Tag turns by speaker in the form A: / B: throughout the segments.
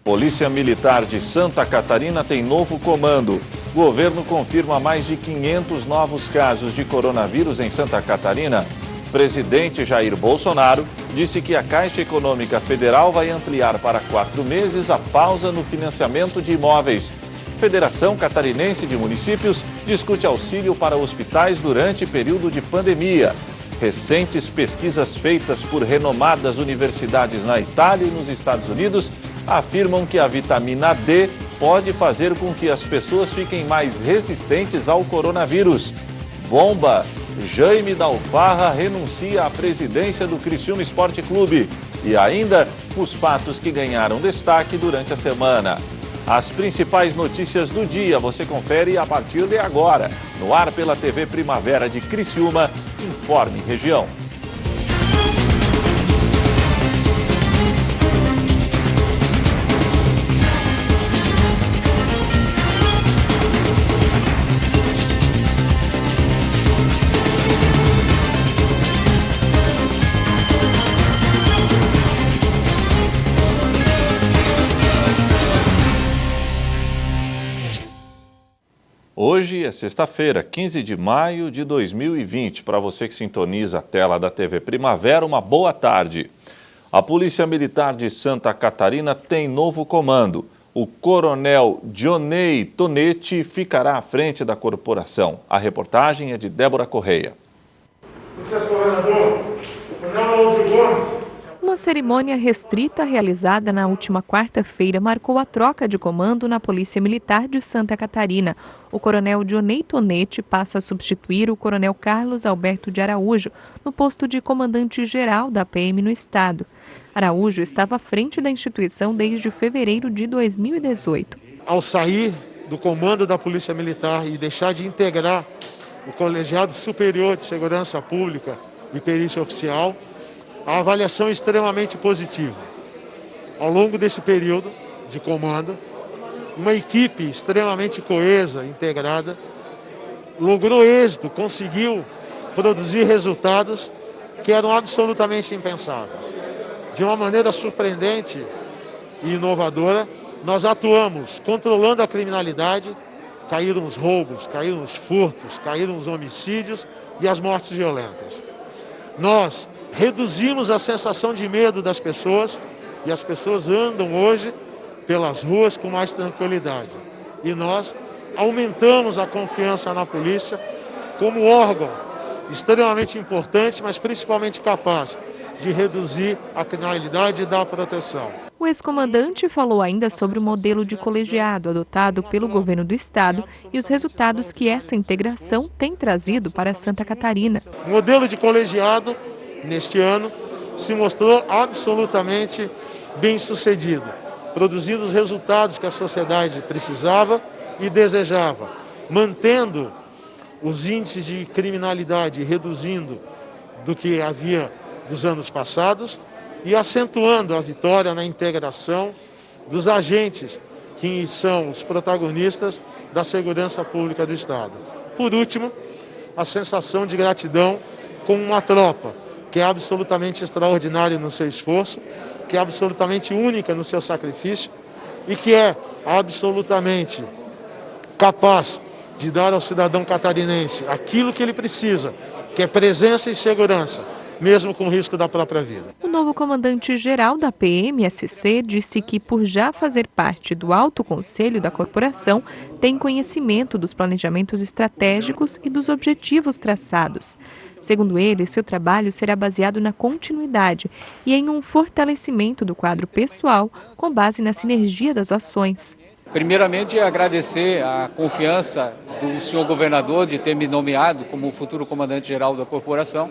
A: Polícia Militar de Santa Catarina tem novo comando. O governo confirma mais de 500 novos casos de coronavírus em Santa Catarina. O presidente Jair Bolsonaro disse que a Caixa Econômica Federal vai ampliar para 4 meses a pausa no financiamento de imóveis. Federação Catarinense de Municípios discute auxílio para hospitais durante período de pandemia. Recentes pesquisas feitas por renomadas universidades na Itália e nos Estados Unidos afirmam que a vitamina D pode fazer com que as pessoas fiquem mais resistentes ao coronavírus. Bomba! Jaime Dalfarra renuncia à presidência do Criciúma Esporte Clube. E ainda os fatos que ganharam destaque durante a semana. As principais notícias do dia você confere a partir de agora. No ar pela TV Primavera de Criciúma, Informe Região. Hoje é sexta-feira, 15 de maio de 2020. Para você que sintoniza a tela da TV Primavera, uma boa tarde. A Polícia Militar de Santa Catarina tem novo comando. O coronel Dionei Tonetti ficará à frente da corporação. A reportagem é de Débora Correia.
B: Uma cerimônia restrita realizada na última quarta-feira marcou a troca de comando na Polícia Militar de Santa Catarina. O coronel Dionei Tonetti passa a substituir o coronel Carlos Alberto de Araújo no posto de comandante-geral da PM no estado. Araújo estava à frente da instituição desde fevereiro de 2018.
C: Ao sair do comando da Polícia Militar e deixar de integrar o Colegiado Superior de Segurança Pública e Perícia Oficial, a avaliação é extremamente positiva. Ao longo desse período de comando, uma equipe extremamente coesa, integrada, logrou êxito, conseguiu produzir resultados que eram absolutamente impensáveis. De uma maneira surpreendente e inovadora, nós atuamos controlando a criminalidade, caíram os roubos, caíram os furtos, caíram os homicídios e as mortes violentas. Nós reduzimos a sensação de medo das pessoas e as pessoas andam hoje pelas ruas com mais tranquilidade. E nós aumentamos a confiança na polícia como órgão extremamente importante, mas principalmente capaz de reduzir a criminalidade e dar proteção.
B: O ex-comandante falou ainda sobre o modelo de colegiado adotado pelo governo do estado e os resultados que essa integração tem trazido para Santa Catarina.
C: O modelo de colegiado neste ano, se mostrou absolutamente bem-sucedido, produzindo os resultados que a sociedade precisava e desejava, mantendo os índices de criminalidade, reduzindo do que havia dos anos passados e acentuando a vitória na integração dos agentes que são os protagonistas da segurança pública do Estado. Por último, a sensação de gratidão com uma tropa que é absolutamente extraordinária no seu esforço, que é absolutamente única no seu sacrifício e que é absolutamente capaz de dar ao cidadão catarinense aquilo que ele precisa, que é presença e segurança, mesmo com o risco da própria vida.
B: O novo comandante-geral da PMSC disse que, por já fazer parte do Alto Conselho da corporação, tem conhecimento dos planejamentos estratégicos e dos objetivos traçados. Segundo ele, seu trabalho será baseado na continuidade e em um fortalecimento do quadro pessoal com base na sinergia das ações.
D: Primeiramente, agradecer a confiança do senhor governador de ter me nomeado como futuro comandante-geral da corporação.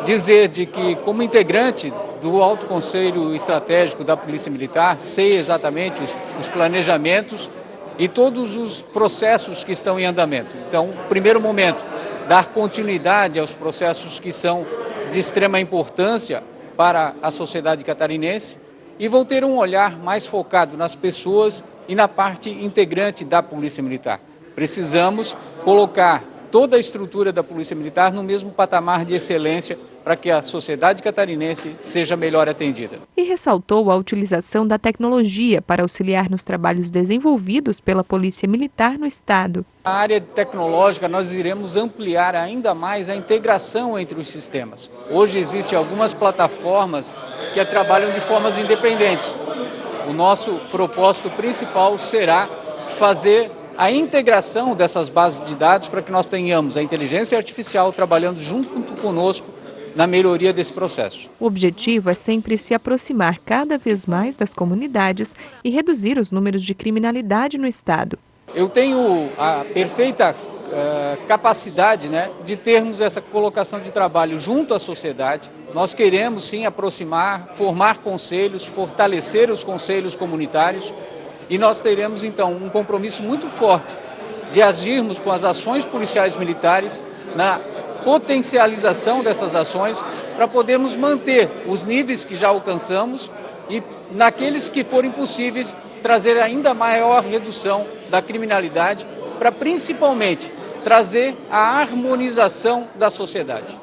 D: Dizer de que, como integrante do Alto Conselho Estratégico da Polícia Militar, sei exatamente os planejamentos e todos os processos que estão em andamento. Então, primeiro momento, dar continuidade aos processos que são de extrema importância para a sociedade catarinense e vou ter um olhar mais focado nas pessoas e na parte integrante da Polícia Militar. Precisamos colocar toda a estrutura da Polícia Militar no mesmo patamar de excelência para que a sociedade catarinense seja melhor atendida.
B: E ressaltou a utilização da tecnologia para auxiliar nos trabalhos desenvolvidos pela Polícia Militar no Estado.
D: Na área tecnológica, nós iremos ampliar ainda mais a integração entre os sistemas. Hoje existem algumas plataformas que trabalham de formas independentes. O nosso propósito principal será fazer a integração dessas bases de dados para que nós tenhamos a inteligência artificial trabalhando junto conosco na melhoria desse processo.
B: O objetivo é sempre se aproximar cada vez mais das comunidades e reduzir os números de criminalidade no Estado.
D: Eu tenho a perfeita capacidade, de termos essa colocação de trabalho junto à sociedade. Nós queremos sim aproximar, formar conselhos, fortalecer os conselhos comunitários e nós teremos então um compromisso muito forte de agirmos com as ações policiais militares na potencialização dessas ações para podermos manter os níveis que já alcançamos e, naqueles que forem possíveis, trazer ainda maior redução da criminalidade para, principalmente, trazer a harmonização da sociedade.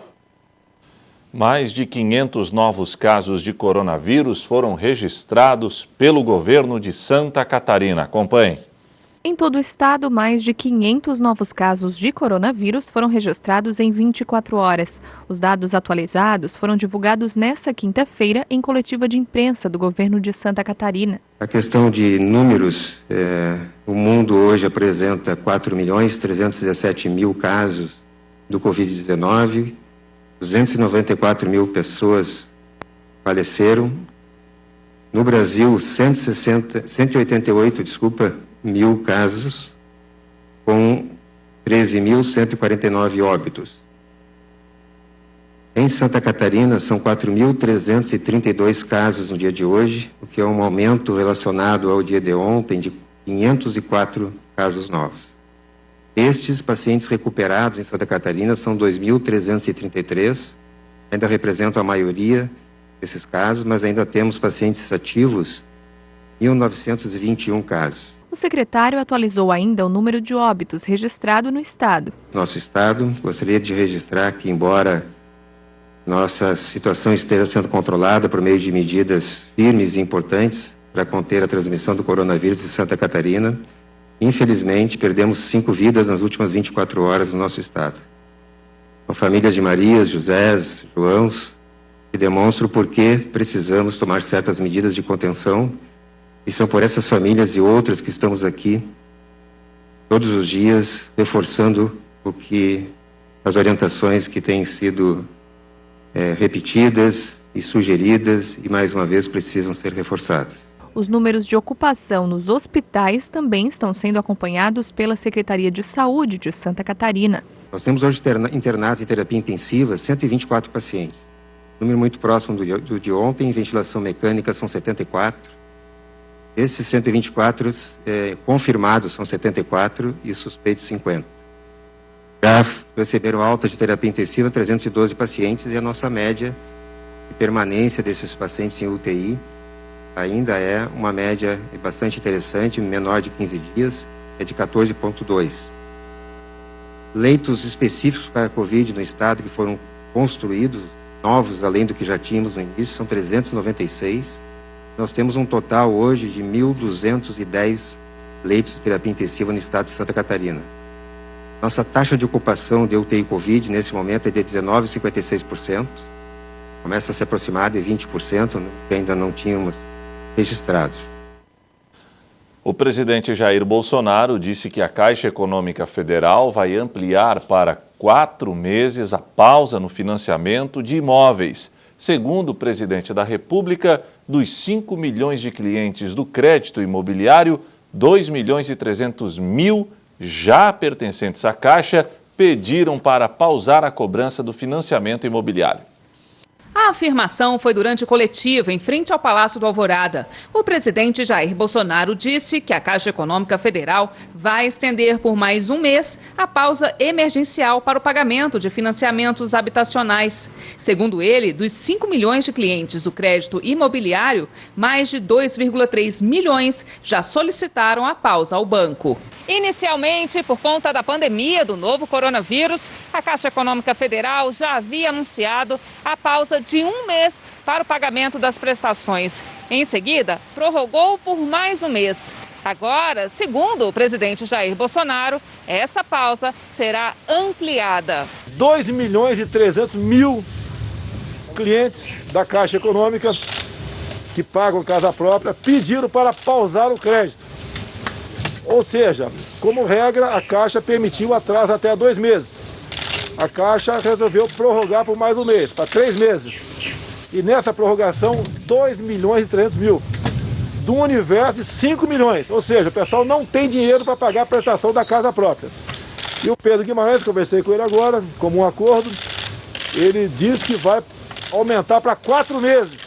A: Mais de 500 novos casos de coronavírus foram registrados pelo governo de Santa Catarina. Acompanhe.
B: Em todo o estado, mais de 500 novos casos de coronavírus foram registrados em 24 horas. Os dados atualizados foram divulgados nesta quinta-feira em coletiva de imprensa do governo de Santa Catarina.
E: A questão de números, o mundo hoje apresenta 4.317.000 casos do Covid-19, 294.000 pessoas faleceram. No Brasil, 188.000 casos, com 13.149 óbitos. Em Santa Catarina, são 4.332 casos no dia de hoje, o que é um aumento relacionado ao dia de ontem de 504 casos novos. Estes pacientes recuperados em Santa Catarina são 2.333, ainda representam a maioria desses casos, mas ainda temos pacientes ativos, 1.921 casos.
B: O secretário atualizou ainda o número de óbitos registrado no estado.
E: Nosso estado, gostaria de registrar que, embora nossa situação esteja sendo controlada por meio de medidas firmes e importantes para conter a transmissão do coronavírus em Santa Catarina, infelizmente perdemos 5 vidas nas últimas 24 horas no nosso estado. São famílias de Marias, Josés, Joãos, que demonstram por que precisamos tomar certas medidas de contenção, e são por essas famílias e outras que estamos aqui todos os dias reforçando as orientações que têm sido repetidas e sugeridas e mais uma vez precisam ser reforçadas.
B: Os números de ocupação nos hospitais também estão sendo acompanhados pela Secretaria de Saúde de Santa Catarina.
E: Nós temos hoje internados em terapia intensiva 124 pacientes. Número muito próximo do de ontem. Em ventilação mecânica são 74. Esses 124 confirmados são 74 e suspeitos 50. Já receberam alta de terapia intensiva 312 pacientes e a nossa média de permanência desses pacientes em UTI ainda é uma média bastante interessante, menor de 15 dias, é de 14,2. Leitos específicos para a Covid no estado que foram construídos, novos, além do que já tínhamos no início, são 396. Nós temos um total hoje de 1.210 leitos de terapia intensiva no estado de Santa Catarina. Nossa taxa de ocupação de UTI Covid nesse momento é de 19,56%. Começa a se aproximar de 20%, que ainda não tínhamos registrados.
A: O presidente Jair Bolsonaro disse que a Caixa Econômica Federal vai ampliar para 4 meses a pausa no financiamento de imóveis. Segundo o presidente da República, dos 5 milhões de clientes do crédito imobiliário, 2.300.000 já pertencentes à Caixa pediram para pausar a cobrança do financiamento imobiliário.
B: A
F: A afirmação foi durante coletiva em frente ao Palácio do Alvorada. O presidente Jair Bolsonaro disse que a Caixa Econômica Federal vai estender por mais um mês a pausa emergencial para o pagamento de financiamentos habitacionais. Segundo ele, dos 5 milhões de clientes do crédito imobiliário, mais de 2,3 milhões já solicitaram a pausa ao banco. Inicialmente, por conta da pandemia do novo coronavírus, a Caixa Econômica Federal já havia anunciado a pausa de um mês para o pagamento das prestações. Em seguida, prorrogou por mais um mês. Agora, segundo o presidente Jair Bolsonaro, essa pausa será ampliada.
G: 2.300.000 clientes da Caixa Econômica que pagam casa própria pediram para pausar o crédito. Ou seja, como regra, a Caixa permitiu atraso até 2 meses. A Caixa resolveu prorrogar por mais um mês, para 3 meses. E nessa prorrogação, 2.300.000. Do universo de 5 milhões. Ou seja, o pessoal não tem dinheiro para pagar a prestação da casa própria. E o Pedro Guimarães, conversei com ele agora, como um acordo, ele diz que vai aumentar para 4 meses.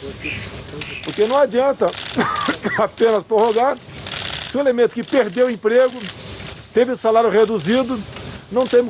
G: Porque não adianta apenas prorrogar. Se o elemento que perdeu o emprego, teve salário reduzido, não tem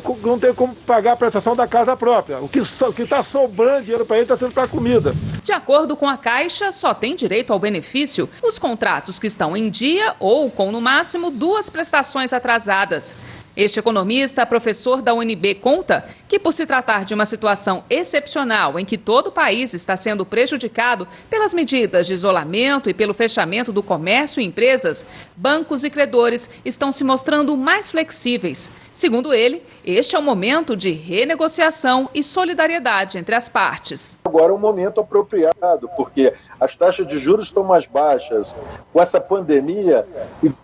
G: como pagar a prestação da casa própria. O que está sobrando dinheiro para ele está sendo para comida.
F: De acordo com a Caixa, só tem direito ao benefício os contratos que estão em dia ou com, no máximo, 2 prestações atrasadas. Este economista, professor da UNB, conta que, por se tratar de uma situação excepcional em que todo o país está sendo prejudicado pelas medidas de isolamento e pelo fechamento do comércio e empresas, bancos e credores estão se mostrando mais flexíveis. Segundo ele, este é um momento de renegociação e solidariedade entre as partes.
H: Agora é um momento apropriado, porque as taxas de juros estão mais baixas. Com essa pandemia,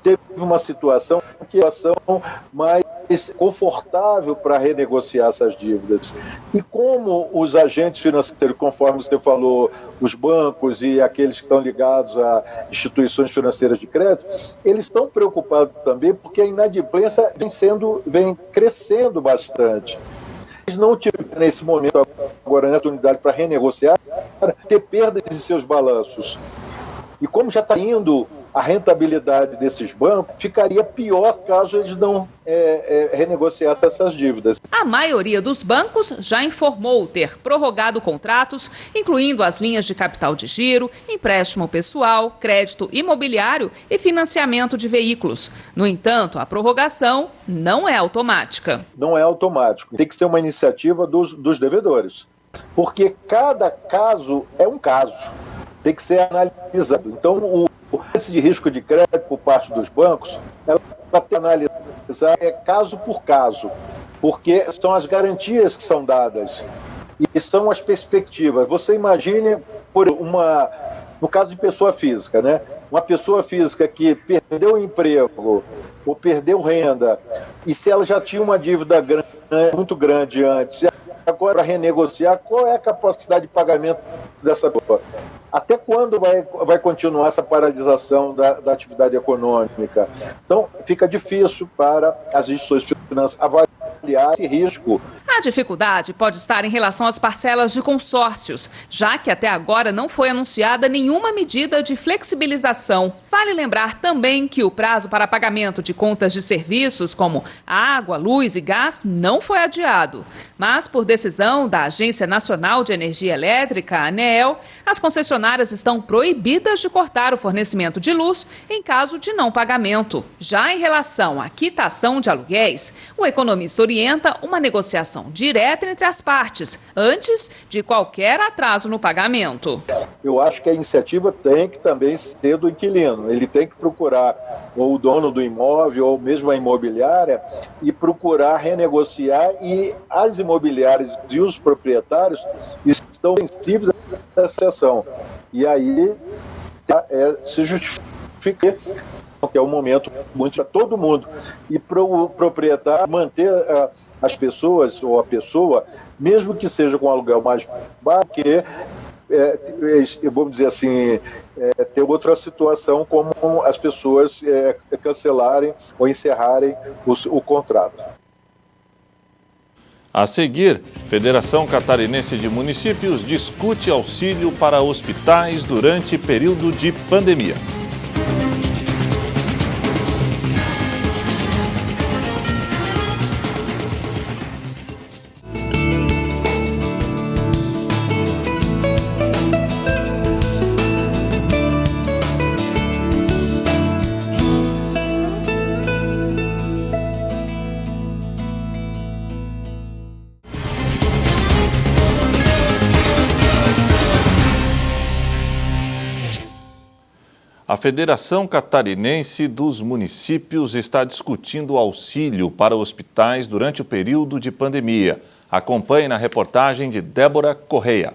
H: teve uma situação que é mais confortável para renegociar essas dívidas. E como os agentes financeiros, conforme você falou, os bancos e aqueles que estão ligados a instituições financeiras de crédito, eles estão preocupados também porque a inadimplência vem crescendo bastante. Eles não tiveram nesse momento agora a oportunidade para renegociar, ter perdas em seus balanços. E como já está indo a rentabilidade desses bancos, ficaria pior caso eles não renegociassem essas dívidas.
F: A maioria dos bancos já informou ter prorrogado contratos, incluindo as linhas de capital de giro, empréstimo pessoal, crédito imobiliário e financiamento de veículos. No entanto, a prorrogação não é automática.
H: Não é automático. Tem que ser uma iniciativa dos devedores, porque cada caso é um caso. Tem que ser analisado. Então, o índice de risco de crédito por parte dos bancos, ela tem que analisar caso por caso, porque são as garantias que são dadas e são as perspectivas. Você imagine, no caso de pessoa física, né? Uma pessoa física que perdeu o emprego ou perdeu renda, e se ela já tinha uma dívida muito grande antes, agora para renegociar, qual é a capacidade de pagamento dessa pessoa? Até quando vai continuar essa paralisação da atividade econômica? Então, fica difícil para as instituições financeiras avaliar esse risco.
F: A dificuldade pode estar em relação às parcelas de consórcios, já que até agora não foi anunciada nenhuma medida de flexibilização. Vale lembrar também que o prazo para pagamento de contas de serviços como água, luz e gás não foi adiado. Mas, por decisão da Agência Nacional de Energia Elétrica, ANEEL, as concessionárias estão proibidas de cortar o fornecimento de luz em caso de não pagamento. Já em relação à quitação de aluguéis, o economista orienta uma negociação direta entre as partes, antes de qualquer atraso no pagamento.
H: Eu acho que a iniciativa tem que também ser do inquilino. Ele tem que procurar ou o dono do imóvel ou mesmo a imobiliária e procurar renegociar, e as imobiliárias e os proprietários estão sensíveis a essa situação. E aí se justifica que é um momento muito para todo mundo. E para o proprietário manter as pessoas ou a pessoa, mesmo que seja com aluguel mais baixo, que vamos dizer assim, ter outra situação como as pessoas cancelarem ou encerrarem o contrato.
A: A seguir, Federação Catarinense de Municípios discute auxílio para hospitais durante período de pandemia. A Federação Catarinense dos Municípios está discutindo auxílio para hospitais durante o período de pandemia. Acompanhe na reportagem de Débora Correia.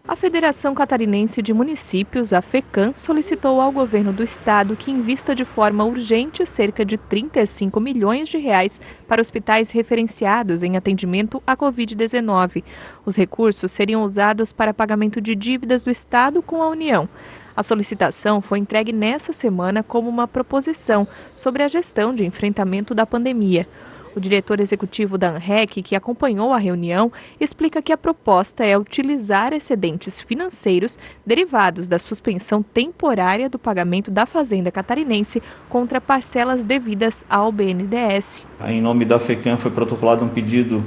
B: A Federação Catarinense de Municípios, a FECAM, solicitou ao governo do estado que invista de forma urgente cerca de 35 milhões de reais para hospitais referenciados em atendimento à Covid-19. Os recursos seriam usados para pagamento de dívidas do estado com a União. A solicitação foi entregue nessa semana como uma proposição sobre a gestão de enfrentamento da pandemia. O diretor executivo da ANREC, que acompanhou a reunião, explica que a proposta é utilizar excedentes financeiros derivados da suspensão temporária do pagamento da Fazenda Catarinense contra parcelas devidas ao BNDES.
I: Em nome da FECAM foi protocolado um pedido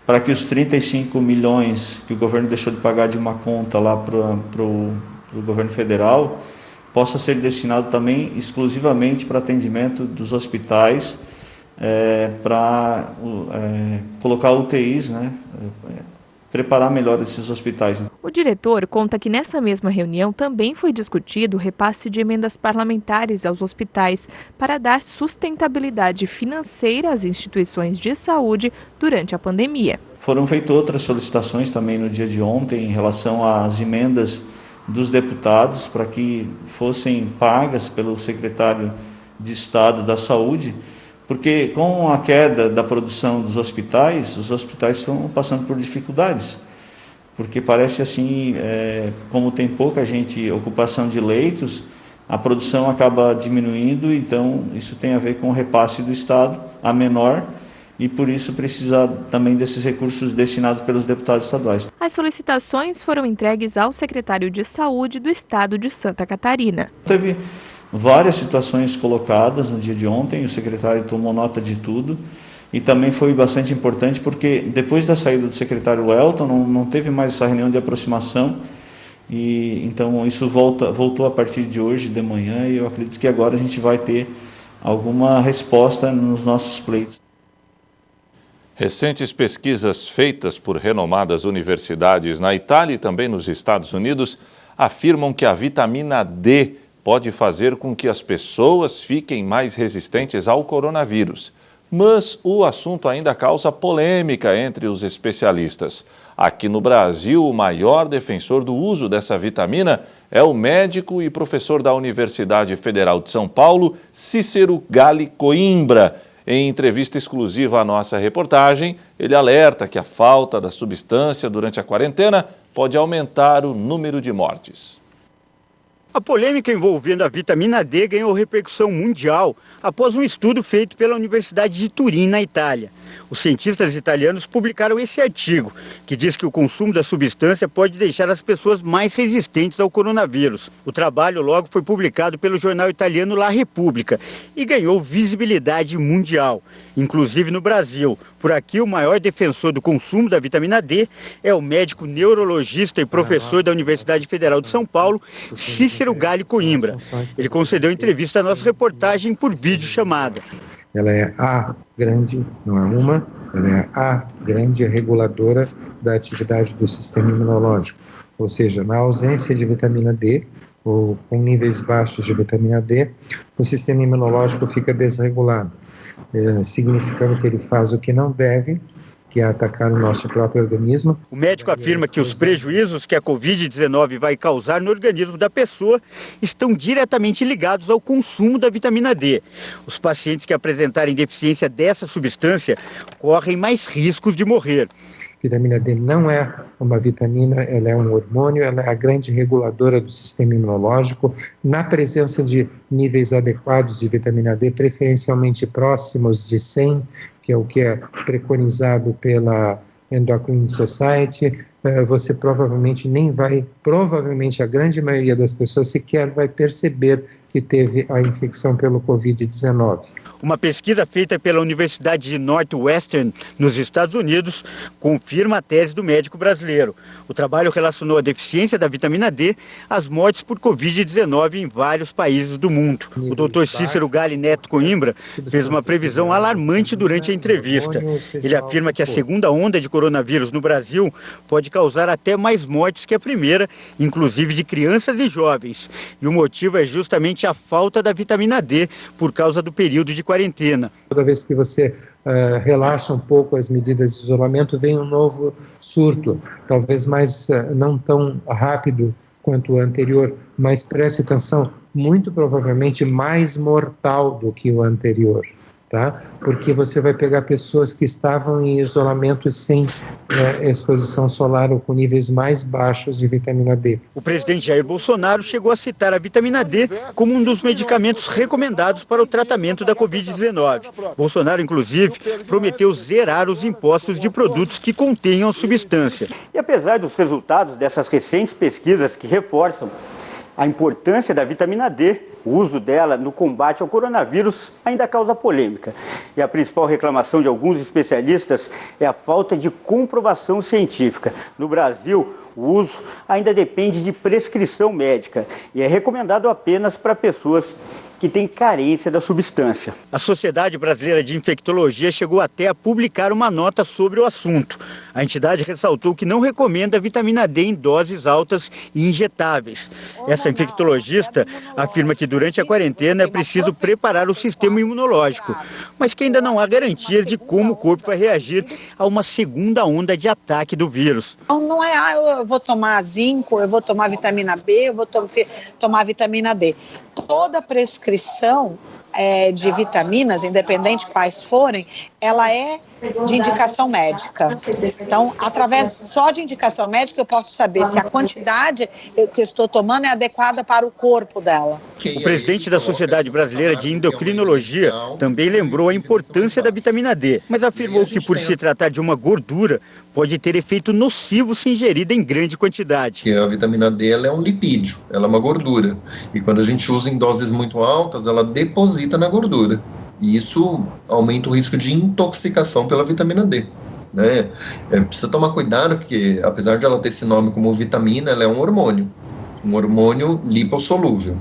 I: para que os 35 milhões que o governo deixou de pagar de uma conta lá para o governo federal possa ser destinado também exclusivamente para atendimento dos hospitais, para colocar UTIs, preparar melhor esses hospitais.
B: O diretor conta que nessa mesma reunião também foi discutido o repasse de emendas parlamentares aos hospitais para dar sustentabilidade financeira às instituições de saúde durante a pandemia.
I: Foram feitas outras solicitações também no dia de ontem em relação às emendas dos deputados para que fossem pagas pelo secretário de Estado da Saúde, porque com a queda da produção dos hospitais, os hospitais estão passando por dificuldades, porque parece assim, como tem pouca ocupação de leitos, a produção acaba diminuindo, então isso tem a ver com o repasse do Estado a menor, e por isso precisa também desses recursos destinados pelos deputados estaduais.
B: As solicitações foram entregues ao secretário de Saúde do Estado de Santa Catarina.
I: Teve várias situações colocadas no dia de ontem, o secretário tomou nota de tudo, e também foi bastante importante porque depois da saída do secretário Welton não teve mais essa reunião de aproximação, e então isso voltou a partir de hoje de manhã, e eu acredito que agora a gente vai ter alguma resposta nos nossos pleitos.
A: Recentes pesquisas feitas por renomadas universidades na Itália e também nos Estados Unidos afirmam que a vitamina D pode fazer com que as pessoas fiquem mais resistentes ao coronavírus. Mas o assunto ainda causa polêmica entre os especialistas. Aqui no Brasil, o maior defensor do uso dessa vitamina é o médico e professor da Universidade Federal de São Paulo, Cícero Gali Coimbra. Em entrevista exclusiva à nossa reportagem, ele alerta que a falta da substância durante a quarentena pode aumentar o número de mortes.
J: A polêmica envolvendo a vitamina D ganhou repercussão mundial após um estudo feito pela Universidade de Turim, na Itália. Os cientistas italianos publicaram esse artigo, que diz que o consumo da substância pode deixar as pessoas mais resistentes ao coronavírus. O trabalho logo foi publicado pelo jornal italiano La Repubblica e ganhou visibilidade mundial, inclusive no Brasil. Por aqui, o maior defensor do consumo da vitamina D é o médico neurologista e professor da Universidade Federal de São Paulo, Cícero Gali Coimbra. Ele concedeu entrevista à nossa reportagem por videochamada.
K: Ela é a grande, não é uma, ela é a grande reguladora da atividade do sistema imunológico. Ou seja, na ausência de vitamina D, ou com níveis baixos de vitamina D, o sistema imunológico fica desregulado, significando que ele faz o que não deve, que é atacar o nosso próprio organismo.
J: O médico afirma que os prejuízos que a Covid-19 vai causar no organismo da pessoa estão diretamente ligados ao consumo da vitamina D. Os pacientes que apresentarem deficiência dessa substância correm mais riscos de morrer.
K: Vitamina D não é uma vitamina, ela é um hormônio, ela é a grande reguladora do sistema imunológico. Na presença de níveis adequados de vitamina D, preferencialmente próximos de 100, que é o que é preconizado pela Endocrine Society, você provavelmente a grande maioria das pessoas sequer vai perceber que teve a infecção pelo Covid-19.
J: Uma pesquisa feita pela Universidade de Northwestern, nos Estados Unidos, confirma a tese do médico brasileiro. O trabalho relacionou a deficiência da vitamina D às mortes por Covid-19 em vários países do mundo. O Dr. Cícero Gali Neto Coimbra fez uma previsão alarmante durante a entrevista. Ele afirma que a segunda onda de coronavírus no Brasil pode causar até mais mortes que a primeira, inclusive de crianças e jovens. E o motivo é justamente a falta da vitamina D por causa do período de quarentena.
K: Toda vez que você relaxa um pouco as medidas de isolamento, vem um novo surto, talvez mais não tão rápido quanto o anterior, mas preste atenção, muito provavelmente mais mortal do que o anterior. Tá? Porque você vai pegar pessoas que estavam em isolamento sem exposição solar ou com níveis mais baixos de vitamina D.
J: O presidente Jair Bolsonaro chegou a citar a vitamina D como um dos medicamentos recomendados para o tratamento da Covid-19. Bolsonaro, inclusive, prometeu zerar os impostos de produtos que contenham a substância. E apesar dos resultados dessas recentes pesquisas que reforçam a importância da vitamina D, o uso dela no combate ao coronavírus ainda causa polêmica. E a principal reclamação de alguns especialistas é a falta de comprovação científica. No Brasil, o uso ainda depende de prescrição médica e é recomendado apenas para pessoas que têm carência da substância. A Sociedade Brasileira de Infectologia chegou até a publicar uma nota sobre o assunto. A entidade ressaltou que não recomenda a vitamina D em doses altas e injetáveis. Essa infectologista afirma que durante a quarentena é preciso preparar o sistema imunológico, mas que ainda não há garantias de como o corpo vai reagir a uma segunda onda de ataque do vírus.
L: Não é, eu vou tomar zinco, eu vou tomar vitamina B, eu vou tomar vitamina D. Toda prescrição de vitaminas, independente quais forem, ela é de indicação médica. Então, através só de indicação médica, eu posso saber se a quantidade que eu estou tomando é adequada para o corpo dela.
J: O presidente da Sociedade Brasileira de Endocrinologia também lembrou a importância da vitamina D, mas afirmou que, por se tratar de uma gordura, pode ter efeito nocivo se ingerida em grande quantidade.
M: A vitamina D ela é um lipídio, ela é uma gordura. E quando a gente usa em doses muito altas, ela deposita na gordura. E isso aumenta o risco de intoxicação pela vitamina D. Né? Precisa tomar cuidado, porque apesar de ela ter esse nome como vitamina, ela é um hormônio lipossolúvel.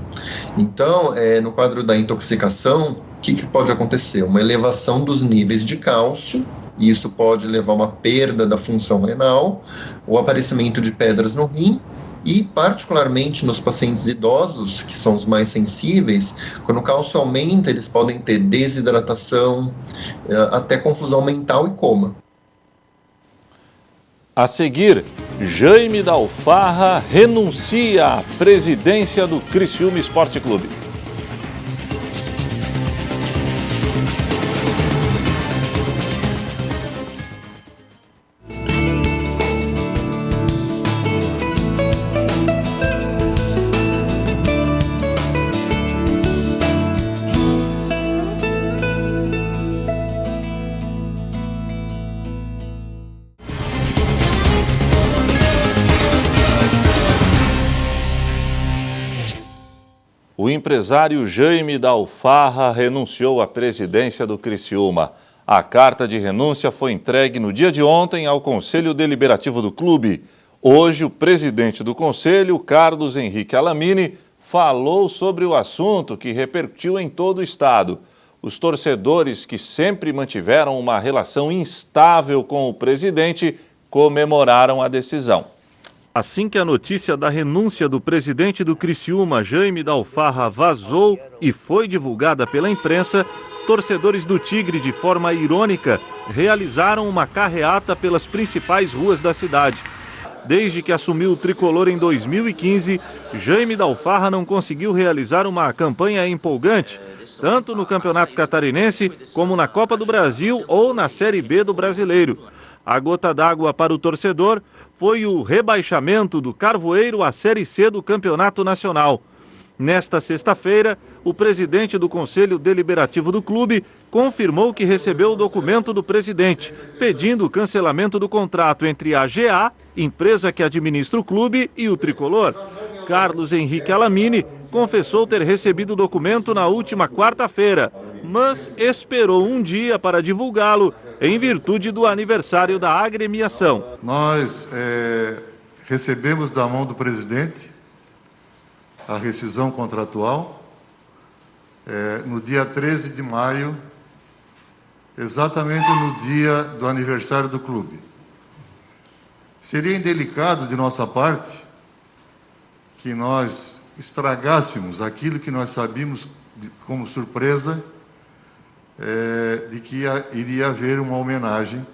M: Então, no quadro da intoxicação, o que pode acontecer? Uma elevação dos níveis de cálcio, e isso pode levar a uma perda da função renal, o aparecimento de pedras no rim, e particularmente nos pacientes idosos, que são os mais sensíveis, quando o cálcio aumenta, eles podem ter desidratação, até confusão mental e coma.
A: A seguir, Jaime da Alfarra renuncia à presidência do Criciúma Esporte Clube. O empresário Jaime da Alfarra renunciou à presidência do Criciúma. A carta de renúncia foi entregue no dia de ontem ao Conselho Deliberativo do clube. Hoje, o presidente do conselho, Carlos Henrique Alamini, falou sobre o assunto que repercutiu em todo o estado. Os torcedores que sempre mantiveram uma relação instável com o presidente comemoraram a decisão. Assim que a notícia da renúncia do presidente do Criciúma, Jaime da Alfarra, vazou e foi divulgada pela imprensa, torcedores do Tigre, de forma irônica, realizaram uma carreata pelas principais ruas da cidade. Desde que assumiu o tricolor em 2015, Jaime da Alfarra não conseguiu realizar uma campanha empolgante, tanto no Campeonato Catarinense como na Copa do Brasil ou na Série B do Brasileiro. A gota d'água para o torcedor foi o rebaixamento do Carvoeiro à Série C do Campeonato Nacional. Nesta sexta-feira, o presidente do Conselho Deliberativo do clube confirmou que recebeu o documento do presidente, pedindo o cancelamento do contrato entre a GA, empresa que administra o clube, e o tricolor. Carlos Henrique Alamini confessou ter recebido o documento na última quarta-feira, mas esperou um dia para divulgá-lo em virtude do aniversário da agremiação.
N: Nós recebemos da mão do presidente a rescisão contratual no dia 13 de maio, exatamente no dia do aniversário do clube. Seria indelicado de nossa parte que nós estragássemos aquilo que nós sabíamos como surpresa, de que iria haver uma homenagem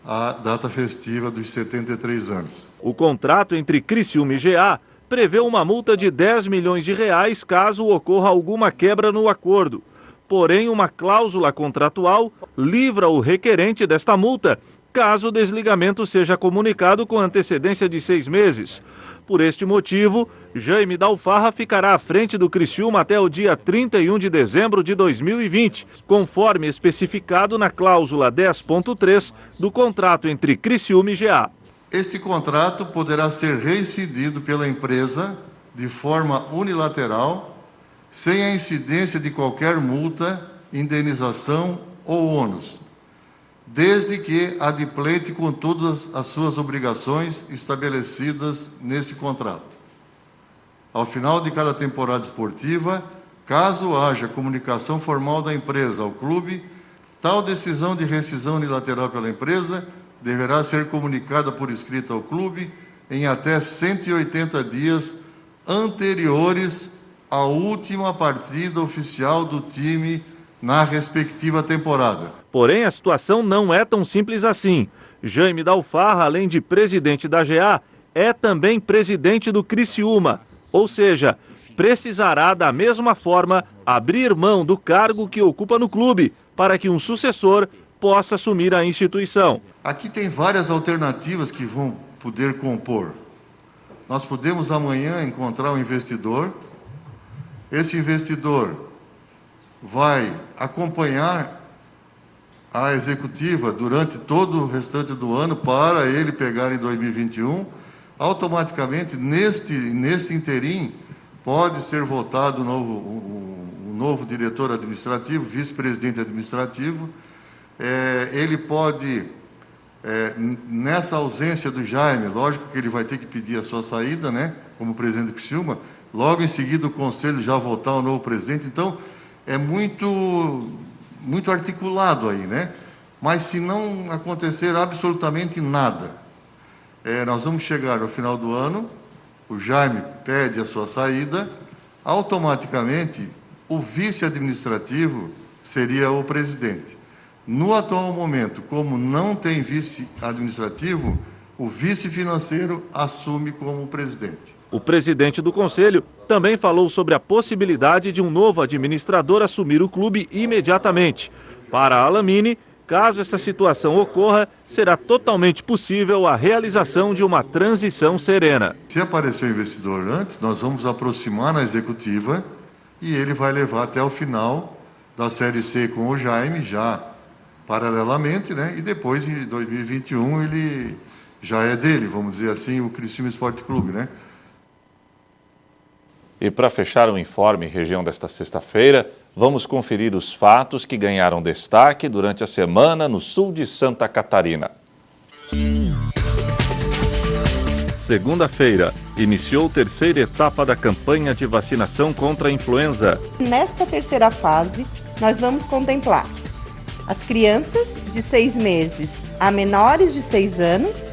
N: à data festiva dos 73 anos.
A: O contrato entre Criciúma e GA prevê uma multa de R$10 milhões caso ocorra alguma quebra no acordo. Porém, uma cláusula contratual livra o requerente desta multa, caso o desligamento seja comunicado com antecedência de 6 meses. Por este motivo, Jaime Dalfarra ficará à frente do Criciúma até o dia 31 de dezembro de 2020, conforme especificado na cláusula 10.3 do contrato entre Criciúma e GA.
N: Este contrato poderá ser rescindido pela empresa de forma unilateral, sem a incidência de qualquer multa, indenização ou ônus, desde que adimplente com todas as suas obrigações estabelecidas nesse contrato. Ao final de cada temporada esportiva, caso haja comunicação formal da empresa ao clube, tal decisão de rescisão unilateral pela empresa deverá ser comunicada por escrito ao clube em até 180 dias anteriores à última partida oficial do time na respectiva temporada.
A: Porém, a situação não é tão simples assim. Jaime Dalfarra, além de presidente da GA, é também presidente do Criciúma, ou seja, precisará da mesma forma abrir mão do cargo que ocupa no clube para que um sucessor possa assumir a instituição.
N: Aqui tem várias alternativas que vão poder compor. Nós podemos amanhã encontrar um investidor. Esse investidor vai acompanhar a executiva durante todo o restante do ano para ele pegar em 2021. Automaticamente, nesse interim, pode ser votado um novo diretor administrativo, vice-presidente administrativo. Ele pode, nessa ausência do Jaime, lógico que ele vai ter que pedir a sua saída, né, como presidente do Criciúma, logo em seguida o Conselho já votar o novo presidente, então é muito articulado aí, né? Mas se não acontecer absolutamente nada, nós vamos chegar ao final do ano, o Jaime pede a sua saída, automaticamente o vice-administrativo seria o presidente. No atual momento, como não tem vice-administrativo, o vice-financeiro assume como presidente.
A: O presidente do conselho também falou sobre a possibilidade de um novo administrador assumir o clube imediatamente. Para Alamini, caso essa situação ocorra, será totalmente possível a realização de uma transição serena.
N: Se aparecer o investidor antes, nós vamos aproximar na executiva e ele vai levar até o final da Série C com o Jaime, já paralelamente, né? E depois, em 2021, ele já é dele, vamos dizer assim, o Criciúma Esporte Clube, né?
A: E para fechar o informe região desta sexta-feira, vamos conferir os fatos que ganharam destaque durante a semana no sul de Santa Catarina. Segunda-feira, iniciou a terceira etapa da campanha de vacinação contra a influenza.
O: Nesta terceira fase, nós vamos contemplar as crianças de 6 meses a menores de 6 anos,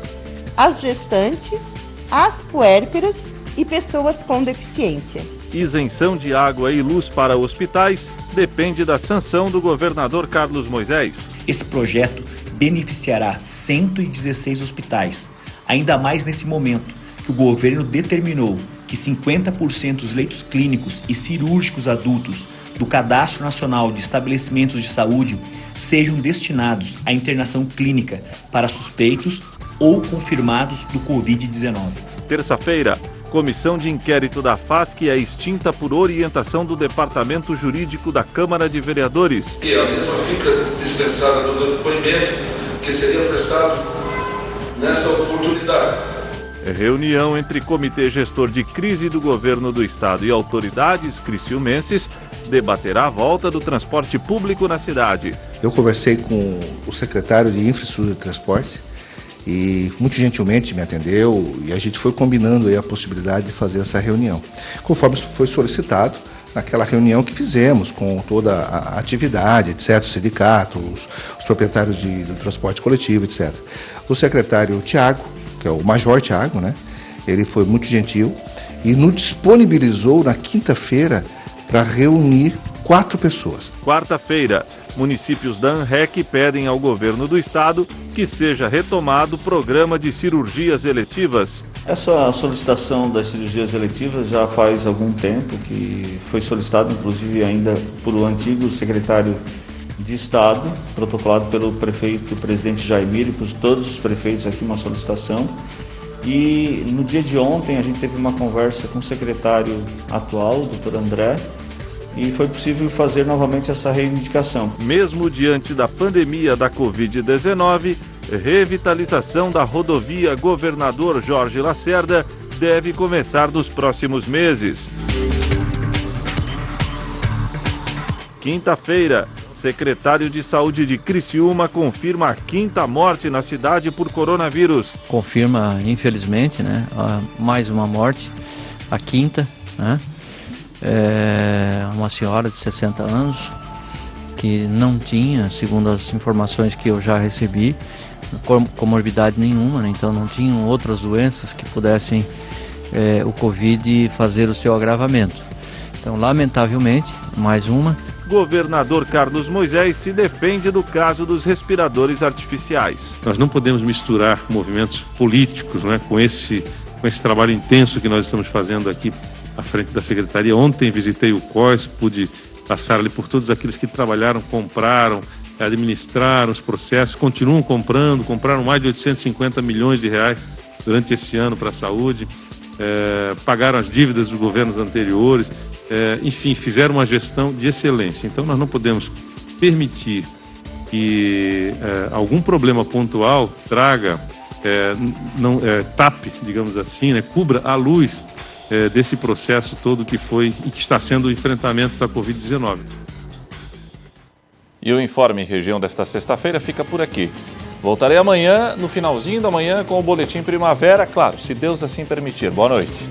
O: as gestantes, as puérperas e pessoas com deficiência.
A: Isenção de água e luz para hospitais depende da sanção do governador Carlos Moisés.
P: Esse projeto beneficiará 116 hospitais, ainda mais nesse momento que o governo determinou que 50% dos leitos clínicos e cirúrgicos adultos do Cadastro Nacional de Estabelecimentos de Saúde sejam destinados à internação clínica para suspeitos ou confirmados do Covid-19.
A: Terça-feira, Comissão de inquérito da FASC é extinta por orientação do Departamento Jurídico da Câmara de Vereadores.
Q: E a mesma fica dispensada do depoimento que seria prestado nessa oportunidade.
A: Reunião entre Comitê Gestor de Crise do Governo do Estado e autoridades criciumenses debaterá a volta do transporte público na cidade.
R: Eu conversei com o secretário de Infraestrutura e Transporte e muito gentilmente me atendeu e a gente foi combinando aí a possibilidade de fazer essa reunião, conforme foi solicitado naquela reunião que fizemos com toda a atividade, etc., o sindicato, os proprietários do transporte coletivo, etc. O secretário Tiago, que é o Major Tiago, né? Ele foi muito gentil e nos disponibilizou na quinta-feira para reunir 4 pessoas.
A: Quarta-feira, municípios da ANREC pedem ao governo do estado que seja retomado o programa de cirurgias eletivas.
I: Essa solicitação das cirurgias eletivas já faz algum tempo que foi solicitada, inclusive ainda por o antigo secretário de Estado, protocolado pelo presidente Jaimir e por todos os prefeitos aqui uma solicitação. E no dia de ontem a gente teve uma conversa com o secretário atual, o Dr. André, e foi possível fazer novamente essa reivindicação.
A: Mesmo diante da pandemia da Covid-19, revitalização da rodovia Governador Jorge Lacerda deve começar nos próximos meses. Quinta-feira, secretário de Saúde de Criciúma confirma a 5ª morte na cidade por coronavírus.
S: Confirma, infelizmente, né, mais uma morte, a 5ª, né? Uma senhora de 60 anos que não tinha, segundo as informações que eu já recebi, comorbidade nenhuma, né? Então não tinham outras doenças que pudessem o Covid fazer o seu agravamento. Então, lamentavelmente, mais uma.
A: Governador Carlos Moisés se defende do caso dos respiradores artificiais.
T: Nós não podemos misturar movimentos políticos, né, com esse trabalho intenso que nós estamos fazendo aqui à frente da Secretaria. Ontem visitei o COIS, pude passar ali por todos aqueles que trabalharam, compraram, administraram os processos, continuam compraram mais de 850 milhões de reais durante esse ano para a saúde, pagaram as dívidas dos governos anteriores, enfim, fizeram uma gestão de excelência. Então nós não podemos permitir que algum problema pontual traga, tape, digamos assim, né, cubra a luz desse processo todo que foi e que está sendo o enfrentamento da Covid-19.
A: E o Informe Região desta sexta-feira fica por aqui. Voltarei amanhã, no finalzinho da manhã, com o Boletim Primavera, claro, se Deus assim permitir. Boa noite.